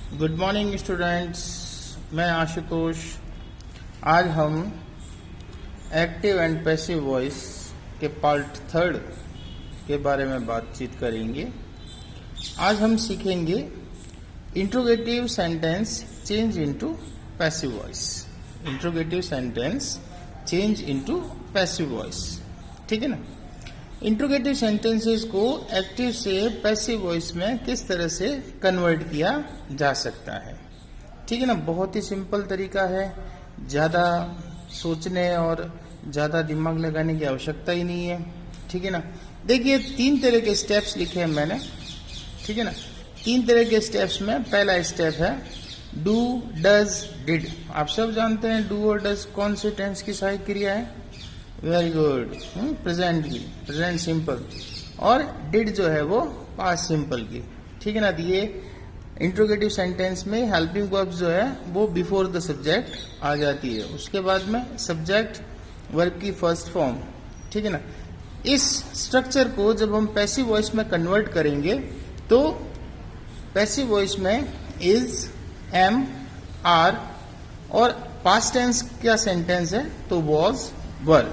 Good morning students, मैं आशुतोष। आज हम एक्टिव एंड पैसिव वॉइस के पार्ट 3 के बारे में बातचीत करेंगे। आज हम सीखेंगे interrogative sentence change into passive voice. Interrogative sentence change into passive voice, ठीक है ना। इंट्रोगेटिव सेंटेंसेस को एक्टिव से पैसिव वॉइस में किस तरह से कन्वर्ट किया जा सकता है, ठीक है ना। बहुत ही सिंपल तरीका है, ज़्यादा सोचने और ज़्यादा दिमाग लगाने की आवश्यकता ही नहीं है, ठीक है ना। देखिए 3 तरह के स्टेप्स लिखे हैं मैंने, ठीक है ना। 3 तरह के स्टेप्स में पहला स्टेप है डू, डज, डिड। आप सब जानते हैं डू और डज कौन से टेंस की सहायक क्रिया है। वेरी गुड, प्रेजेंट की, प्रेजेंट सिंपल। और डिड जो है वो पास्ट सिंपल की, ठीक है ना। तो ये इंट्रोगेटिव सेंटेंस में हेल्पिंग वर्ब जो है वो बिफोर द सब्जेक्ट आ जाती है, उसके बाद में सब्जेक्ट वर्ब की फर्स्ट फॉर्म, ठीक है ना। इस स्ट्रक्चर को जब हम पैसिव वॉइस में कन्वर्ट करेंगे तो पैसिव वॉइस में इज, एम, आर और पास्ट टेंस क्या सेंटेंस है तो वॉज, वर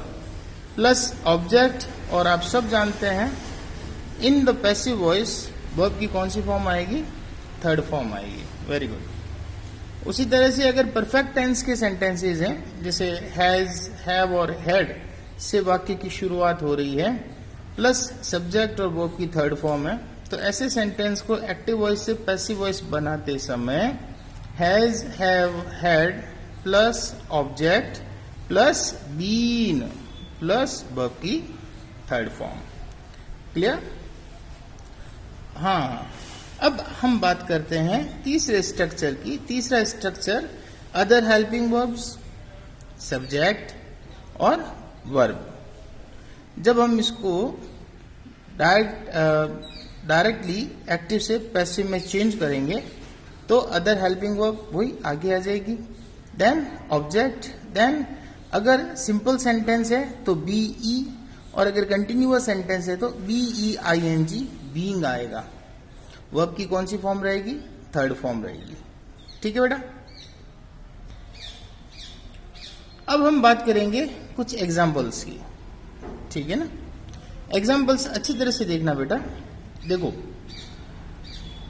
प्लस ऑब्जेक्ट। और आप सब जानते हैं in the passive voice verb की कौन सी फॉर्म आएगी, थर्ड फॉर्म आएगी। Very good. उसी तरह से अगर परफेक्ट टेंस के सेंटेंसेस हैं जैसे हैज, हैव और हैड से वाक्य की शुरुआत हो रही है प्लस सब्जेक्ट और वर्ब की थर्ड फॉर्म है, तो ऐसे सेंटेंस को एक्टिव वॉइस से पैसिव वॉइस बनाते समय has, have, had plus object plus been plus verb की थर्ड फॉर्म। क्लियर? हाँ, अब हम बात करते हैं तीसरे स्ट्रक्चर की। तीसरा structure other helping verbs, subject और वर्ब। जब हम इसको डायरेक्टली एक्टिव से पैसिव में चेंज करेंगे तो अदर हेल्पिंग वर्ब वही आगे आ जाएगी, देन ऑब्जेक्ट, देन अगर सिंपल सेंटेंस है तो बी ई, और अगर कंटिन्यूअस सेंटेंस है तो B E I N G, being आएगा। वर्ब की कौन सी फॉर्म रहेगी, थर्ड फॉर्म रहेगी, ठीक है बेटा। अब हम बात करेंगे कुछ एग्जांपल्स की, ठीक है ना। एग्जांपल्स अच्छी तरह से देखना बेटा। देखो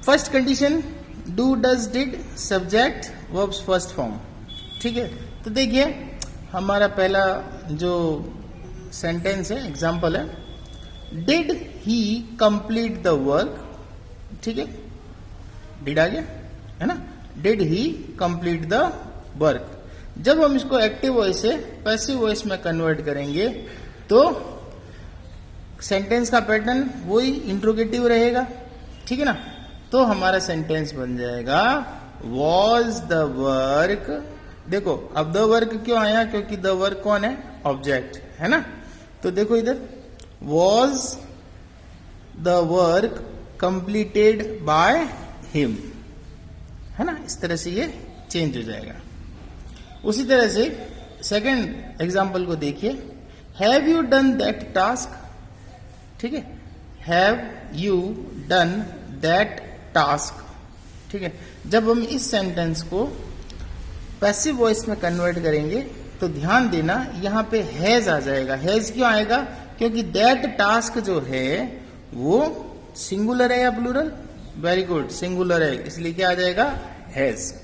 first condition do, does, did, subject verbs first form, ठीक है। तो देखिए हमारा पहला जो सेंटेंस है, एग्जाम्पल है, did he complete the work, ठीक है। डिड आ गया है ना, did he complete the work. जब हम इसको एक्टिव वॉइस से पैसिव वॉइस में कन्वर्ट करेंगे तो सेंटेंस का पैटर्न वही इंट्रोगेटिव रहेगा, ठीक है ना। तो हमारा सेंटेंस बन जाएगा वॉज द वर्क। देखो अब द वर्क क्यों आया, क्योंकि द वर्क कौन है, ऑब्जेक्ट है ना। तो देखो इधर was the work completed by him, है ना। इस तरह से ये चेंज हो जाएगा। उसी तरह से सेकंड एग्जांपल को देखिए, have you done that task, ठीक है। Have you done that task, ठीक है। जब हम इस सेंटेंस को पैसिव वॉइस में कन्वर्ट करेंगे तो ध्यान देना यहां पे हैज आ जाएगा। हैज क्यों आएगा, क्योंकि दैट टास्क जो है वो सिंगुलर है या प्लूरल, वेरी गुड, सिंगुलर है, इसलिए क्या आ जाएगा, हैज।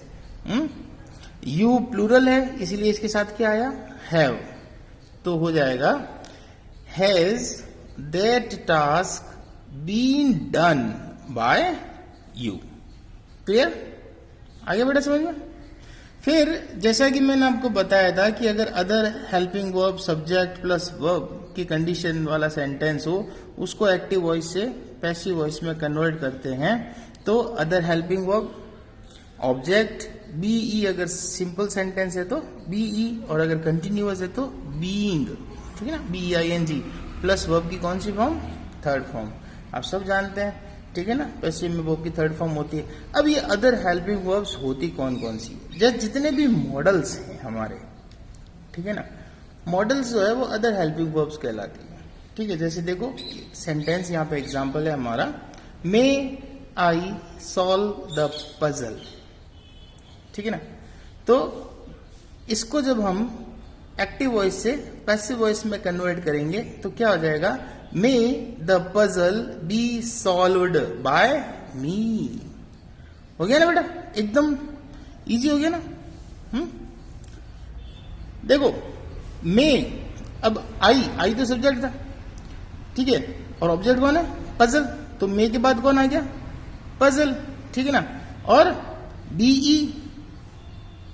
यू प्लूरल है इसलिए इसके साथ क्या आया, हैव, तो हो जाएगा has that task been done by you. Clear? आगे बेटा समझ में। फिर जैसा कि मैंने आपको बताया था कि अगर other helping verb, subject plus verb की कंडीशन वाला सेंटेंस हो उसको एक्टिव वॉइस से पैसिव वॉइस में कन्वर्ट करते हैं तो other helping verb, object, be अगर सिंपल सेंटेंस है तो बीई, और अगर कंटिन्यूअस है तो बीइंग, ठीक है ना, B I N G plus verb की कौन सी फॉर्म, थर्ड फॉर्म। आप सब जानते हैं, ठीक है ना, पैसिव में वर्ब की थर्ड फॉर्म होती है। अब ये अदर हेल्पिंग वर्ब्स होती कौन कौन सी, जैसे जितने भी मॉडल्स हैं हमारे, ठीक है ना, मॉडल्स जो है वो अदर हेल्पिंग वर्ब्स कहलाती है, ठीक है। जैसे देखो सेंटेंस यहाँ पे एग्जांपल है हमारा, may I solve the puzzle, ठीक है ना। तो इसको जब हम एक्टिव वॉइस से पैसिव वॉइस में कन्वर्ट करेंगे तो क्या हो जाएगा, may the puzzle be solved by me. हो गया ना बेटा, एकदम इजी हो गया ना। देखो मे, अब आई तो सब्जेक्ट था, ठीक है, और ऑब्जेक्ट कौन है, पजल, तो मे के बाद कौन आ गया, पजल, ठीक है ना। और बीई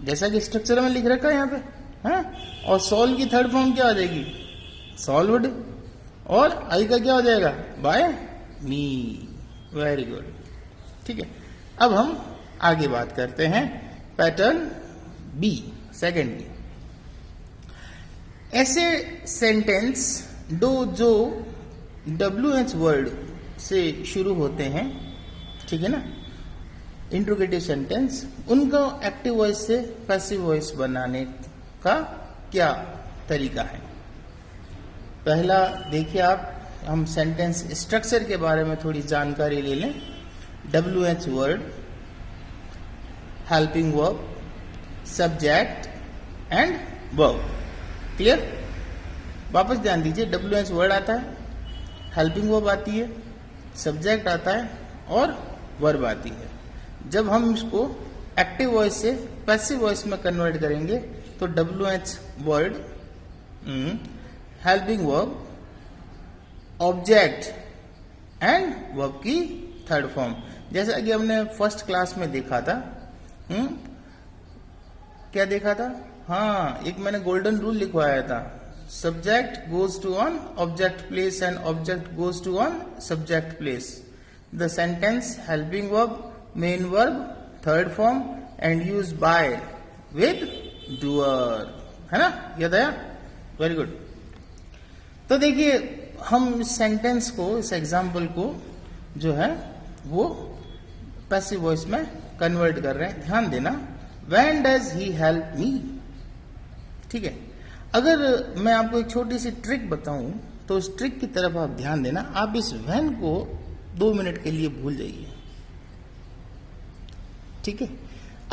जैसा कि स्ट्रक्चर में लिख रखा है यहाँ पे, हाँ, और सॉल्व की थर्ड फॉर्म क्या हो जाएगी, सॉल्व्ड, और आई का क्या हो जाएगा, बाय मी। वेरी गुड, ठीक है। अब हम आगे बात करते हैं पैटर्न बी, सेकेंड बी। ऐसे सेंटेंस जो WH वर्ड से शुरू होते हैं, ठीक है ना, इंट्रोगेटिव सेंटेंस, उनको एक्टिव वॉइस से पैसिव वॉइस बनाने का क्या तरीका है। पहला देखिए आप, हम सेंटेंस स्ट्रक्चर के बारे में थोड़ी जानकारी ले लें। WH word, helping verb, subject and verb. Clear? वापस ध्यान दीजिए, WH वर्ड आता है, हेल्पिंग वर्ब आती है, सब्जेक्ट आता है और वर्ब आती है। जब हम इसको एक्टिव वॉइस से पैसिव वॉइस में कन्वर्ट करेंगे तो WH word, helping verb, object and verb की थर्ड फॉर्म, जैसा कि हमने फर्स्ट क्लास में देखा था। क्या देखा था, हाँ, एक मैंने गोल्डन रूल लिखवाया था, subject goes to on object place and object goes to on subject place. The sentence helping verb, main verb, third form and use by with doer, है ना, याद आया, वेरी गुड। तो देखिए हम इस सेंटेंस को, इस एग्जाम्पल को जो है वो पैसिव वॉइस में कन्वर्ट कर रहे हैं। ध्यान देना, when does he help me, ठीक है। अगर मैं आपको एक छोटी सी ट्रिक बताऊं तो उस ट्रिक की तरफ आप ध्यान देना। आप इस व्हेन को 2 मिनट के लिए भूल जाइए, ठीक है।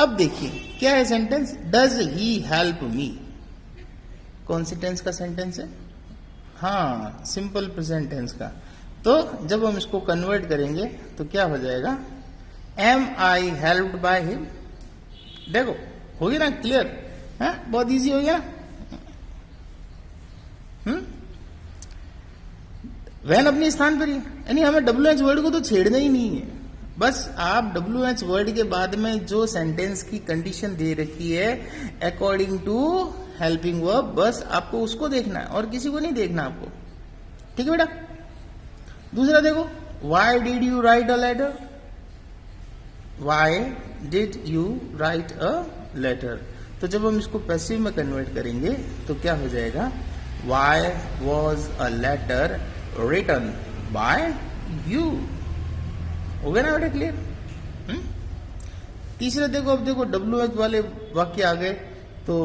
अब देखिए क्या है sentence, does he help me, कौन सी टेंस का सेंटेंस है, हाँ, सिंपल प्रेजेंट टेंस का। तो जब हम इसको कन्वर्ट करेंगे तो क्या हो जाएगा, am I helped by him. देखो हो गया ना, क्लियर है, बहुत इजी हो गया। वैन अपने स्थान पर ही, यानी हमें WH वर्ड को तो छेड़ना ही नहीं है। बस आप WH वर्ड के बाद में जो सेंटेंस की कंडीशन दे रखी है अकॉर्डिंग टू हेल्पिंग वर्ब, बस आपको उसको देखना है और किसी को नहीं देखना आपको, ठीक है बेटा। दूसरा देखो, why did you write a letter, why did you write a letter. तो जब हम इसको पैसिव में कन्वर्ट करेंगे तो क्या हो जाएगा, why was a letter written by you. हो गया ना बेटा, क्लियर। तीसरा देखो, अब देखो WH वाले वाक्य आ गए तो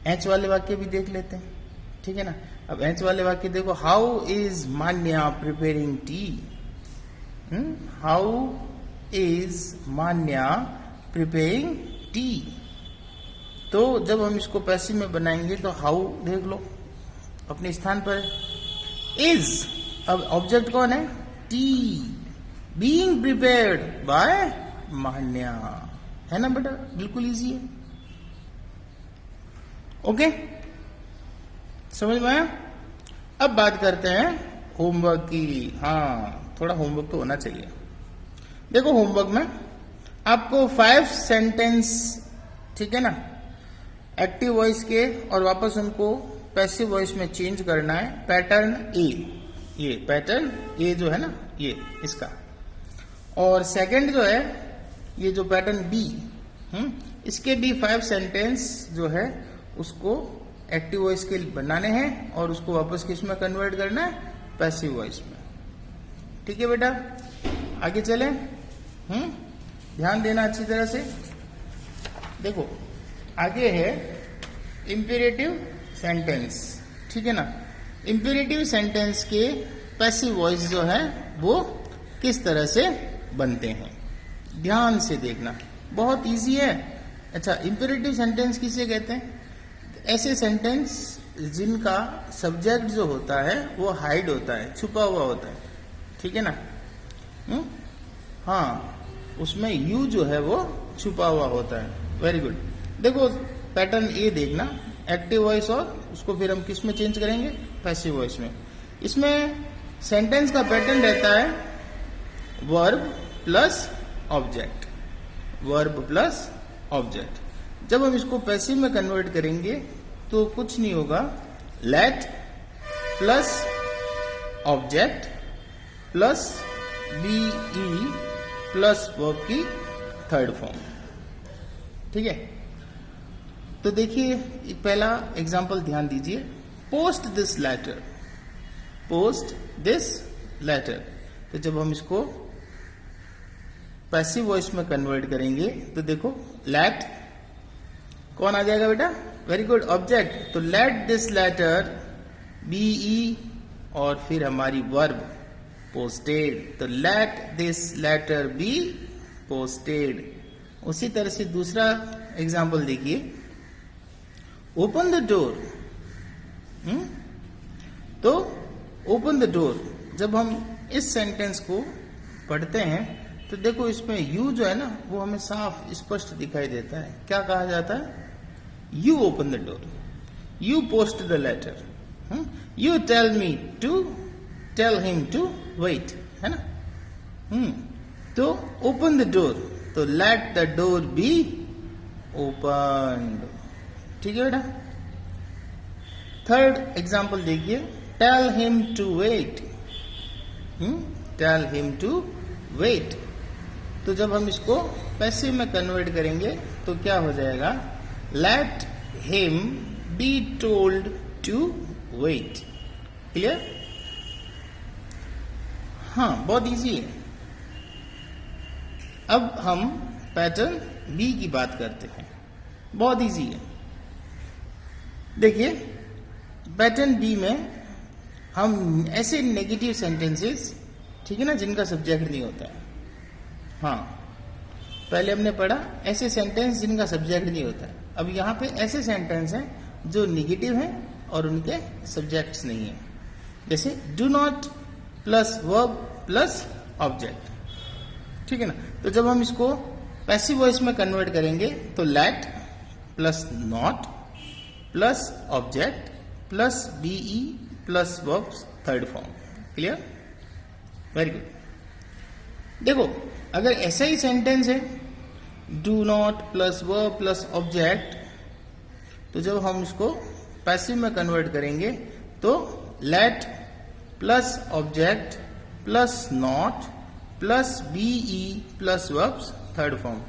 H वाले वाक्य भी देख लेते हैं, ठीक है ना। अब H वाले वाक्य देखो, how is Manya preparing T, how is Manya preparing T. तो जब हम इसको पैसिव में बनाएंगे तो हाउ देख लो अपने स्थान पर, इज, अब ऑब्जेक्ट कौन है, टी, बीइंग प्रिपेयर्ड बाय मान्या, है ना बेटा, बिल्कुल इजी है। ओके, समझ में आया। अब बात करते हैं होमवर्क की। हाँ, थोड़ा होमवर्क तो होना चाहिए। देखो होमवर्क में आपको 5 सेंटेंस, ठीक है ना, एक्टिव वॉइस के, और वापस उनको पैसिव वॉइस में चेंज करना है। पैटर्न ए, ये पैटर्न ए जो है ना, ये इसका, और सेकंड जो है ये जो पैटर्न बी, इसके भी 5 सेंटेंस जो है उसको एक्टिव वॉइस के बनाने हैं और उसको वापस किस में कन्वर्ट करना है, पैसिव वॉइस में, ठीक है बेटा। आगे चले, ध्यान देना अच्छी तरह से। देखो आगे है इंपेरेटिव सेंटेंस, ठीक है ना। इंपेरेटिव सेंटेंस के पैसिव वॉइस जो है वो किस तरह से बनते हैं, ध्यान से देखना, बहुत इजी है। अच्छा, इंपेरेटिव सेंटेंस किसे कहते हैं? ऐसे सेंटेंस जिनका सब्जेक्ट जो होता है वो हाइड होता है, छुपा हुआ होता है, ठीक है ना? हाँ, उसमें यू जो है वो छुपा हुआ होता है। Very good. देखो पैटर्न ए देखना, एक्टिव वॉइस और उसको फिर हम किस में चेंज करेंगे? पैसिव वॉइस में। इसमें सेंटेंस का पैटर्न रहता है verb plus object, verb plus object. जब हम इसको पैसिव में कन्वर्ट करेंगे तो कुछ नहीं होगा, let plus object plus B E plus verb की थर्ड फॉर्म, ठीक है? तो देखिए पहला एग्जांपल ध्यान दीजिए, post this letter, post this letter. तो जब हम इसको पैसिव वॉइस में कन्वर्ट करेंगे तो देखो लेट कौन आ जाएगा बेटा? Very good, object. तो let this letter be E और फिर हमारी वर्ब पोस्टेड, तो let this letter be posted. उसी तरह से दूसरा एग्जांपल देखिए, ओपन द डोर। तो ओपन द डोर, जब हम इस सेंटेंस को पढ़ते हैं तो देखो इसमें यू जो है ना वो हमें साफ स्पष्ट दिखाई देता है। क्या कहा जाता है? You open the door, you post the letter, you tell me to tell him to wait, है ना? तो ओपन द डोर, तो let the door be opened, ठीक है बेटा? थर्ड एग्जांपल देखिए, tell him to wait, tell him to wait. तो जब हम इसको पैसिव में कन्वर्ट करेंगे तो क्या हो जाएगा? Let him be told to wait. Clear? हाँ, बहुत इजी है। अब हम पैटर्न बी की बात करते हैं, बहुत इजी है। देखिए पैटर्न बी में हम ऐसे नेगेटिव सेंटेंसेस, ठीक है ना, जिनका सब्जेक्ट नहीं होता है। हाँ, पहले हमने पढ़ा ऐसे सेंटेंस जिनका सब्जेक्ट नहीं होता है। अब यहाँ पे ऐसे सेंटेंस हैं जो नेगेटिव हैं और उनके सब्जेक्ट्स नहीं है। जैसे do not plus verb plus object, ठीक है ना? तो जब हम इसको पैसिव वॉइस में कन्वर्ट करेंगे तो let plus not plus object plus be plus verb third form. Clear? Very good. देखो अगर ऐसा ही सेंटेंस है do not plus verb plus object, तो जब हम इसको पैसिव में कन्वर्ट करेंगे तो let plus object plus not plus be plus verbs third form.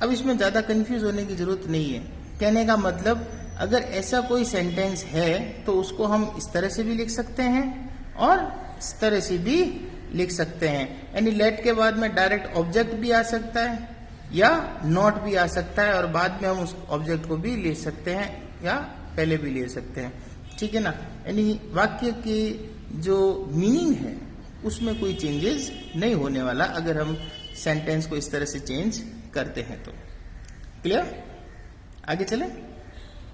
अब इसमें ज्यादा कंफ्यूज होने की जरूरत नहीं है। कहने का मतलब अगर ऐसा कोई सेंटेंस है तो उसको हम इस तरह से भी लिख सकते हैं और इस तरह से भी लिख सकते हैं। यानी लेट के बाद में डायरेक्ट ऑब्जेक्ट भी आ सकता है या नॉट भी आ सकता है और बाद में हम उस ऑब्जेक्ट को भी ले सकते हैं या पहले भी ले सकते हैं, ठीक है ना? यानी वाक्य की जो मीनिंग है उसमें कोई चेंजेस नहीं होने वाला अगर हम सेंटेंस को इस तरह से चेंज करते हैं तो। क्लियर? आगे चले।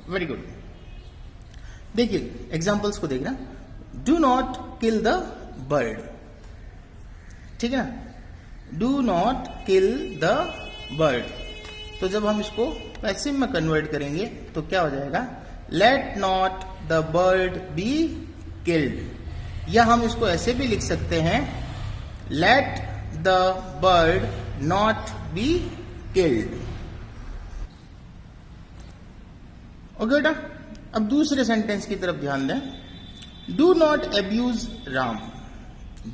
Very good. देखिए एग्जांपल्स को देखना, do not kill the bird, ठीक है ना? Do not kill the bird. तो जब हम इसको पैसिव में कन्वर्ट करेंगे तो क्या हो जाएगा? Let not the bird be killed, या हम इसको ऐसे भी लिख सकते हैं let the bird not be killed. Okay बेटा, अब दूसरे सेंटेंस की तरफ ध्यान दें। Do not abuse Ram,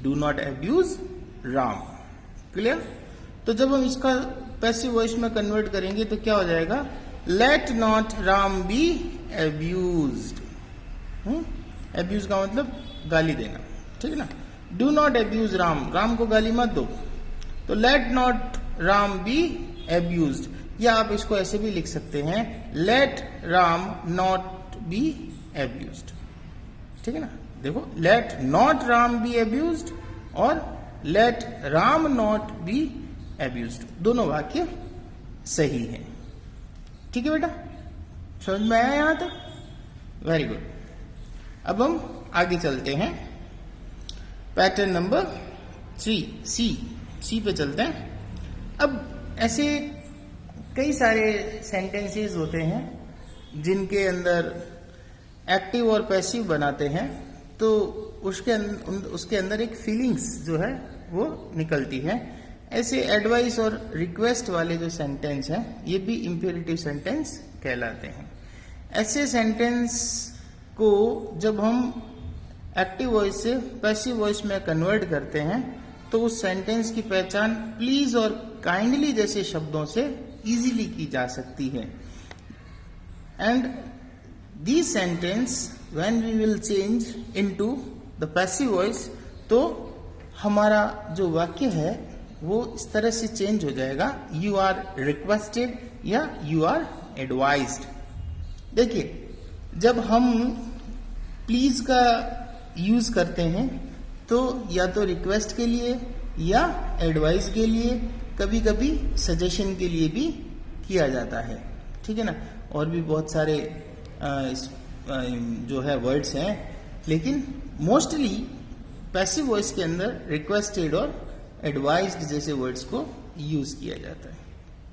do not abuse Ram. Clear? तो जब हम इसका पैसिव वॉइस में कन्वर्ट करेंगे तो क्या हो जाएगा? Let not Ram be abused. Abuse का मतलब गाली देना, ठीक है ना? Do not abuse Ram, Ram को गाली मत दो। तो let not Ram be abused, या आप इसको ऐसे भी लिख सकते हैं let Ram not be abused, ठीक है ना? देखो let not Ram be abused और let Ram not be abused, दोनों वाक्य सही है। ठीक है बेटा, समझ में आया यहां तक? Very good. अब हम आगे चलते हैं, पैटर्न नंबर 3 सी पे चलते हैं। अब ऐसे कई सारे सेंटेंसेस होते हैं जिनके अंदर एक्टिव और पैसिव बनाते हैं, तो उसके अंदर एक फीलिंग्स जो है वो निकलती है। ऐसे एडवाइस और रिक्वेस्ट वाले जो सेंटेंस हैं ये भी इंपेरेटिव सेंटेंस कहलाते हैं। ऐसे सेंटेंस को जब हम एक्टिव वॉइस से पैसिव वॉइस में कन्वर्ट करते हैं तो उस सेंटेंस की पहचान प्लीज और काइंडली जैसे शब्दों से इजीली की जा सकती है। And this sentence when we will change into the passive voice, तो हमारा जो वाक्य है वो इस तरह से चेंज हो जाएगा, यू आर रिक्वेस्टेड या यू आर एडवाइज्ड। देखिए, जब हम प्लीज का यूज करते हैं तो या तो रिक्वेस्ट के लिए या एडवाइस के लिए, कभी कभी सजेशन के लिए भी किया जाता है, ठीक है ना। और भी बहुत सारे जो है वर्ड्स हैं, लेकिन मोस्टली पैसिव वॉइस के अंदर रिक्वेस्टेड और एडवाइज्ड जैसे वर्ड्स को यूज किया जाता है,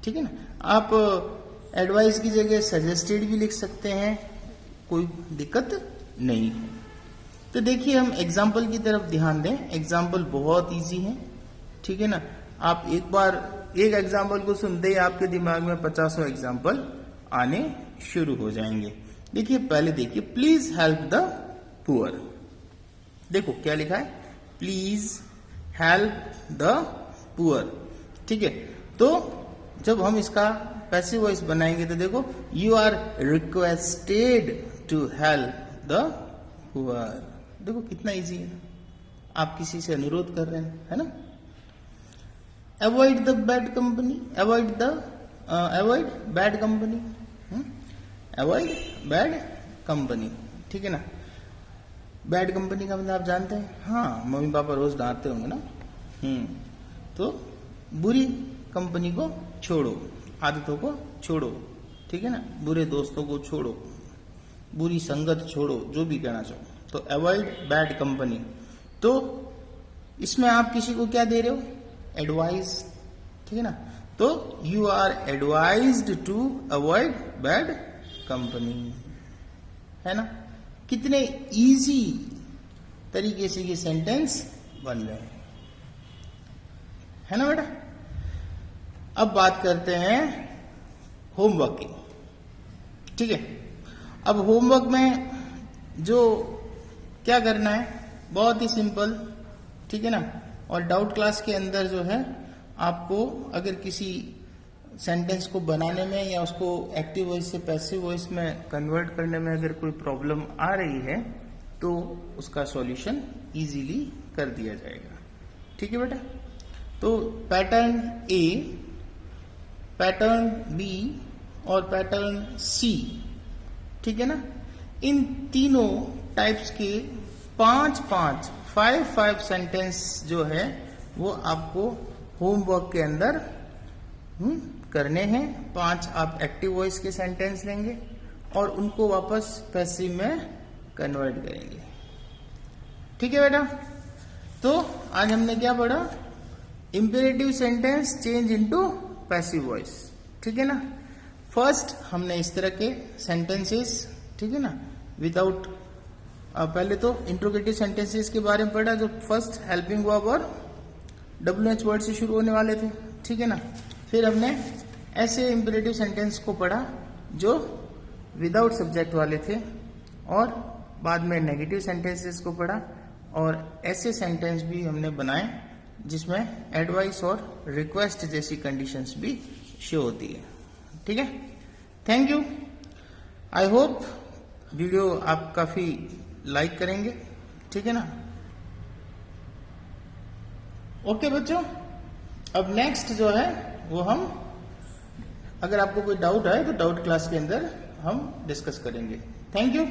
ठीक है ना। आप एडवाइस की जगह सजेस्टेड भी लिख सकते हैं, कोई दिक्कत नहीं है। तो देखिए, हम एग्जाम्पल की तरफ ध्यान दें। एग्जाम्पल बहुत इजी है, ठीक है ना। आप एक बार एक एग्जाम्पल को सुनते ही आपके दिमाग में 50 एग्जाम्पल आने शुरू हो जाएंगे। देखिए, पहले देखिए, प्लीज हेल्प द पुअर। देखो क्या लिखा है, प्लीज हेल्प द पुअर, ठीक है। तो जब हम इसका पैसिव वॉइस बनाएंगे तो देखो, you are requested to help the poor. देखो कितना इजी है, आप किसी से अनुरोध कर रहे हैं, है ना। Avoid the bad company, avoid bad company, avoid bad company, ठीक है ना। बैड कंपनी का मतलब आप जानते हैं, हाँ, मम्मी पापा रोज डांटते होंगे ना। तो बुरी कंपनी को छोड़ो, आदतों को छोड़ो, ठीक है ना। बुरे दोस्तों को छोड़ो, बुरी संगत छोड़ो, जो भी कहना चाहो। तो अवॉइड बैड कंपनी, तो इसमें आप किसी को क्या दे रहे हो, एडवाइस, ठीक है ना। तो you are advised to avoid bad company, है ना। कितने इजी तरीके से ये सेंटेंस बन रहे हैं, है ना बेटा। अब बात करते हैं होमवर्क की, ठीक है। अब होमवर्क में जो क्या करना है, बहुत ही सिंपल, ठीक है ना। और डाउट क्लास के अंदर जो है, आपको अगर किसी सेंटेंस को बनाने में या उसको एक्टिव वॉइस से पैसिव वॉइस में कन्वर्ट करने में अगर कोई प्रॉब्लम आ रही है तो उसका सॉल्यूशन इजीली कर दिया जाएगा, ठीक है बेटा। तो पैटर्न ए, पैटर्न बी और पैटर्न सी, ठीक है ना। इन तीनों टाइप्स के 5 सेंटेंस जो है वो आपको होमवर्क के अंदर करने हैं। 5 आप एक्टिव वॉइस के सेंटेंस लेंगे और उनको वापस पैसिव में कन्वर्ट करेंगे, ठीक है बेटा। तो आज हमने क्या पढ़ा, imperative sentence change into passive voice, ठीक है ना। फर्स्ट हमने इस तरह के सेंटेंसेस, ठीक है ना, विदाउट पहले तो इंट्रोगेटिव सेंटेंसेस के बारे में पढ़ा, जो फर्स्ट हेल्पिंग वर्ब और WH वर्ड से शुरू होने वाले थे, ठीक है ना। फिर हमने ऐसे इंपेरेटिव सेंटेंस को पढ़ा जो विदाउट सब्जेक्ट वाले थे, और बाद में नेगेटिव सेंटेंसेस को पढ़ा, और ऐसे सेंटेंस भी हमने बनाए जिसमें एडवाइस और रिक्वेस्ट जैसी कंडीशंस भी शो होती है, ठीक है। Thank you. I hope video आप काफी लाइक करेंगे, ठीक है ना। ओके बच्चों, अब नेक्स्ट जो है वो हम, अगर आपको कोई डाउट है तो डाउट क्लास के अंदर हम डिस्कस करेंगे। Thank you.